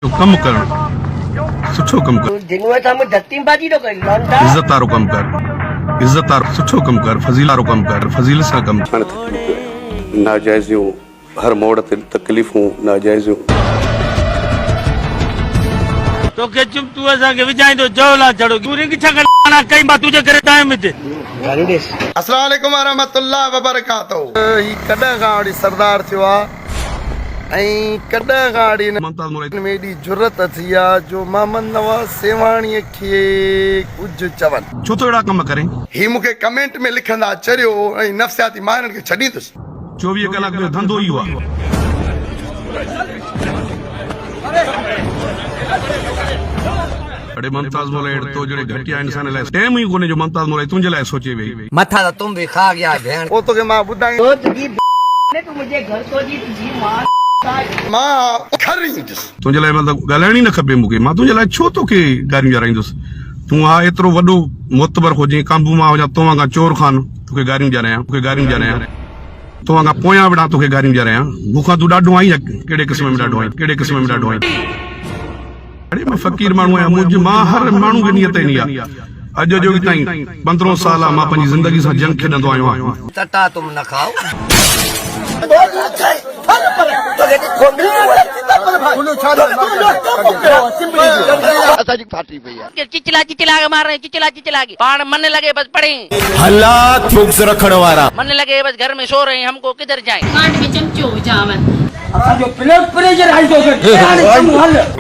तो कम कर सुठो कम कर इज्जत वारो कम कर इज्जत वारो सुठो कम कर फजील वारो कम कर फजील सां कम कर नाजायज़ियूं हर मोड़ ते तकलीफ़ूं नाजायज़ियूं तो के चुप तू असा के विचाइंदो जवला चढ़ो तू रिंग छा करना कई बा तुझे करे टाइम में अस्सलाम वालेकुम रहमतुल्लाह व बरकातहू ही कॾहिं खां वठी सरदार थियो आहे ऐं कॾहिं खां वठी में एॾी जुरत थी आहे जो मोहम्मद नवाज़ सेवाणीअ खे कुझु चवनि छो तो अहिड़ा कम करें ही मूंखे कमेंट में लिखंदा चरियो ऐं नफ़्सियाती माहिरनि खे छॾींदुसि 24 कलाक जो धंधो ई आहे अरे मुमताज मौलाए तो जड़े घटिया इंसान लाइ टाइम ही कोने जो मुमताज मौलाए तुंहिंजे लाइ सोचे वेई मथा तो तुम भी खा गया भेण वो तोखे मां ॿुधाई तो तुझी ने तू मुझे घर को जी तुझी मां खरींदुसि तुंहिंजे लाइ मतिलबु ॻाल्हाइण ई न खपे मूंखे मां तुंहिंजे लाइ छो तोखे गारियूं ॼाराईंदुसि तूं हा एतिरो वॾो मोतबर हुजे काबू मां हुजां तो वांगा चोर खान तोखे गारियूं ॼारायां तो वांगा पोयां विड़ा तोखे गारियूं ॼारायां मूंखां तूं ॾाढो आई कहिड़े क़िस्म में ॾाढो आई अरे मैं फकीर माण्हू आहियां मुंहिंजी मां हर माण्हू खे नियत ईंदी आहे अॼु जो ताईं 15 साल आहे मां पंहिंजी ज़िंदगी सां जंग खेॾंदो आयो आहियां टटा तुम न खाओ असांजी फाटी पई आहे चिचला मार रहे चिचला के पान मन लगे बस पड़े हालात फुक्स रखण वारा मन लगे बस घर में सो रहे हैं हमको किधर जाए काट में चमचो जावन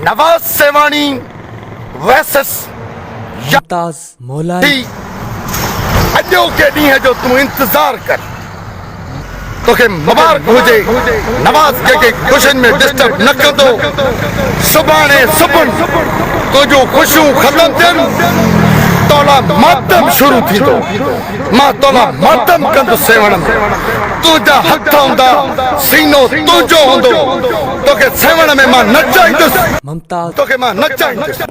नवाज सेवाणी वर्सेस मुमताज मौलाए अॼो के ॾींहं जो तूं इंतज़ार कर तोखे मुबारक हुजे नवाज जेके ख़ुशियुनि में डिस्टर्ब न कंदो सुभाणे सुबुह तुंहिंजूं ख़ुशियूं ख़तम थियनि तोला मातम शुरू थींदो मां तोला मातम कंदुसि सेवण में तुंहिंजा हथ हूंदा सीनो तुंहिंजो हूंदो तोखे सेवण में मां नचाईंदुसि मुमताज तोखे मां नचाईंदुसि